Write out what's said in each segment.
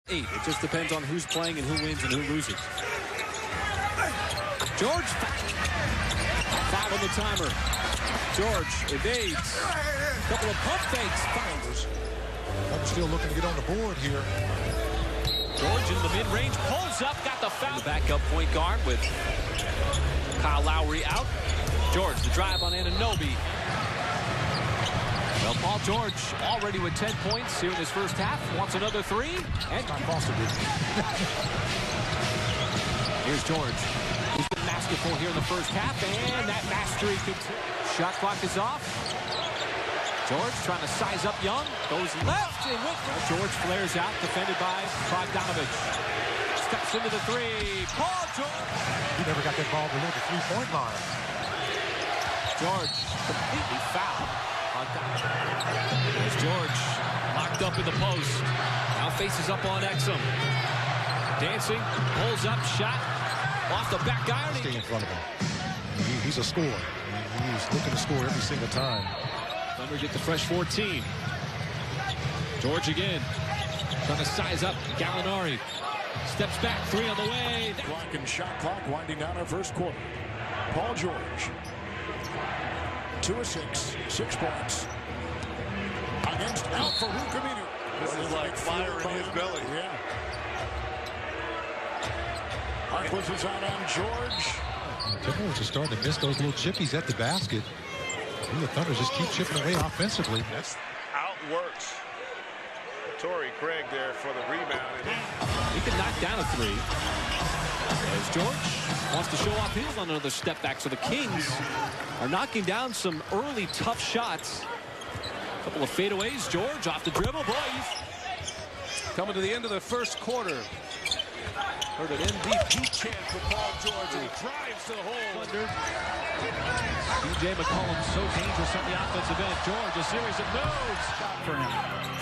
8. It just depends on who's playing and who wins and who loses. George, foul on the timer. George evades. Couple of pump fakes. Fouls. I'm still looking to get on the board here. George in the mid-range, pulls up, got the foul. The backup point guard with Kyle Lowry out. George, the drive on Anunoby. Well, Paul George already with 10 points here in his first half. Wants another 3. And Foster did. Here's George. He's been masterful here in the first half, and that mastery continues. Shot clock is off. George trying to size up Young. Goes left and with George flares out, defended by Bogdanovich. Steps into the 3. Paul George. He never got that ball below the 3-point line. George completely fouled. There's George locked up in the post. Now faces up on Exum. Dancing, pulls up, shot off the back iron. Stay in front of him. He's a scorer. He's looking to score every single time. Thunder get the fresh 14. George again. Trying to size up Gallinari. Steps back, 3 on the way. Clock and shot clock winding down our first quarter. Paul George. 2 of 6. 6 points. Against Al-Farouq Aminu. This is like fire in his belly. Yeah. Harkless is out on George. Timberwolves are starting to miss those little chippies at the basket. The Thunder just keep chipping away offensively. That's outworks Torrey Craig there for the rebound. He can knock down a 3. As George wants to show off his on another step back. So the Kings are knocking down some early tough shots. A couple of fadeaways. George off the dribble. Boys. Coming to the end of the first quarter. Heard an MVP chant for Paul George, and he drives to the hole. Thunder. DJ McCollum so dangerous on the offensive end. George, a series of moves for him.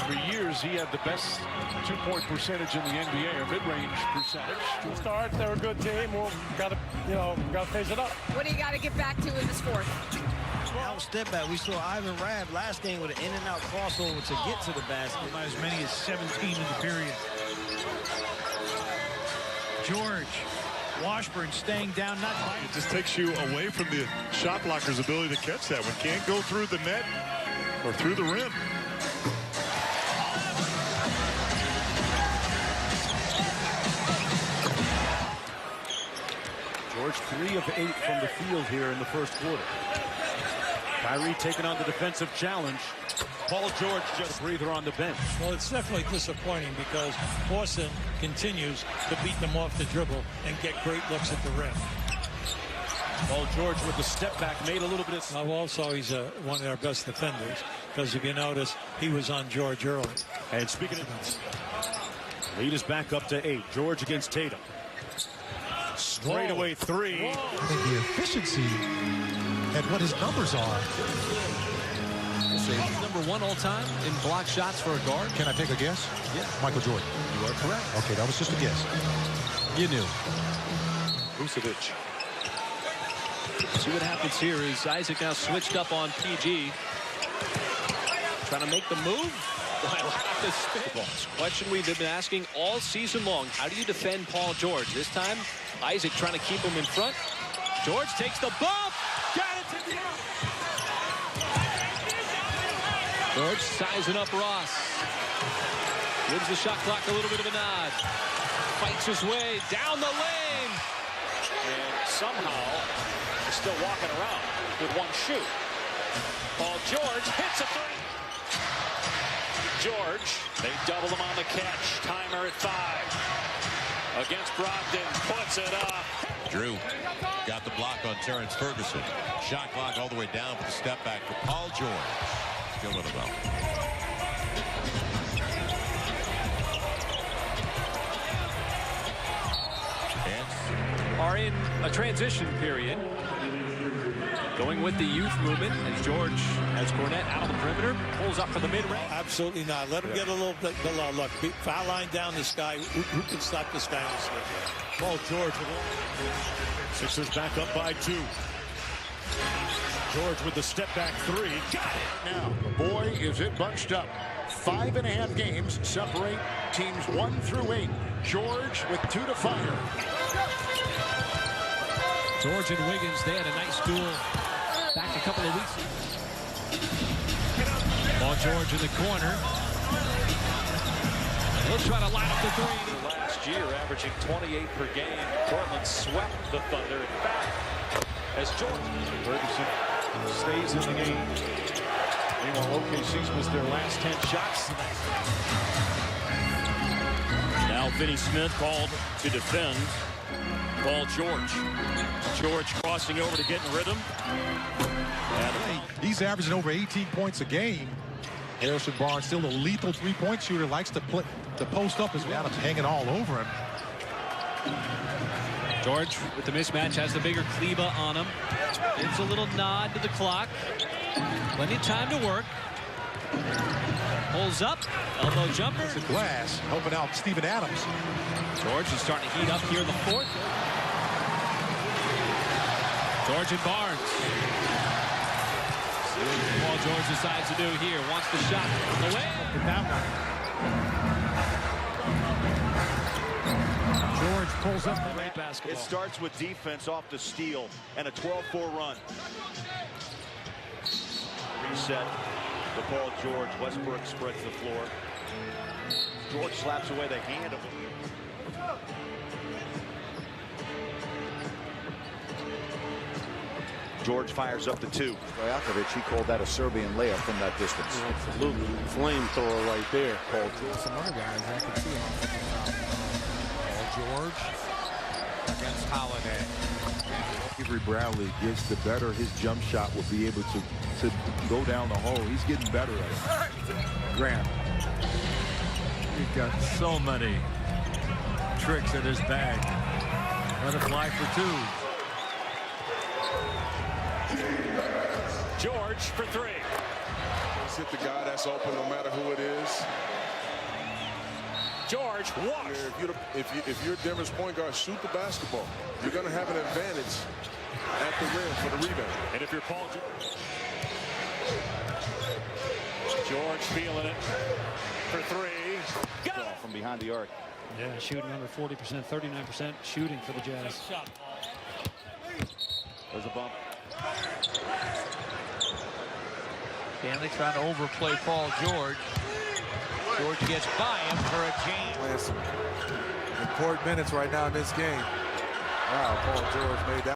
For years, he had the best two-point percentage in the NBA, or mid-range percentage. Start, they're a good team. Well, gotta face it up. What do you got to get back to in this fourth? Now step back. We saw Ivan Rabb last game with an in-and-out crossover to get to the basket. By as many as 17 in the period. George, Washburn staying down, not it just takes you away from the shot blocker's ability to catch that one. Can't go through the net or through the rim. George 3 of 8 from the field here in the first quarter. Kyrie taking on the defensive challenge. Paul George just a breather on the bench. Well, it's definitely disappointing because Boston continues to beat them off the dribble and get great looks at the rim. Paul George with the step back made a little bit of... Now also he's one of our best defenders because if you notice, he was on George early. And speaking of... Lead is back up to 8. George against Tatum. Straightaway 3. I think the efficiency and what his numbers are. Number 1 all time in block shots for a guard. Can I take a guess? Yeah. Michael Jordan. You are correct. Okay, that was just a guess. You knew. Vucevic. See what happens here is Isaac now switched up on PG. Trying to make the move. The spin. Question we've been asking all season long. How do you defend Paul George? This time, Isaac trying to keep him in front. George takes the bump. Got it to the out. George sizing up Ross. Gives the shot clock a little bit of a nod. Fights his way down the lane. And somehow is still walking around with one shoe. Paul George hits a 3. George, they double him on the catch. Timer at 5. Against Brogdon, puts it up. Drew got the block on Terrence Ferguson. Shot clock all the way down for the step back for Paul George. Still with it well. Are in a transition period. Going with the youth movement as George has Cornette out on the perimeter. Pulls up for the mid-range. Absolutely not. Let him get a little bit below. Look, foul line down this guy. Who can stop this guy? Paul George. Sixers back up by 2. George with the step back 3. Got it. Now, boy, is it bunched up. 5.5 games separate teams 1 through 8. George with 2 to fire. George and Wiggins, they had a nice duel back a couple of weeks ago. Paul George in the corner. He'll try to line up the three. Last year, averaging 28 per game. Portland swept the Thunder. In fact, as George Ferguson stays in the game. Meanwhile, OKC's missed their last 10 shots. Now Finney Smith called to defend Paul George. George crossing over to get in rhythm. He's averaging over 18 points a game. Harrison Barnes, still a lethal three-point shooter, likes to post up as well. Adams hanging all over him. George with the mismatch has the bigger Kleba on him. Gives a little nod to the clock. Plenty of time to work. Pulls up, elbow jumper. It's a glass, helping out Steven Adams. George is starting to heat up here in the fourth. George and Barnes. See what Paul George decides to do here. Wants the shot on the way. George pulls up the Great basketball. It starts with defense off the steal and a 12-4 run. Reset to Paul George. Westbrook spreads the floor. George slaps away the hand of him. George fires up the 2. Stojakovic, he called that a Serbian layup from that distance. Absolutely. Flamethrower right there. Paul George. Some other guys I can see him. Paul George against Holiday. Avery Bradley gets the better. His jump shot will be able to go down the hole. He's getting better at it. Graham. He's got so many tricks in his bag. Let it fly for 2. George for 3. Let's hit the guy that's open no matter who it is. George walks. If you're Denver's point guard, shoot the basketball. You're going to have an advantage at the rim for the rebound. And if you're Paul George feeling it for 3. Got it. From behind the arc. Yeah, shooting under 40%, 39% shooting for the Jazz. There's a bump. Stanley trying to overplay Paul George. George gets by him for a game. Playing some important minutes right now in this game. Wow, Paul George made that.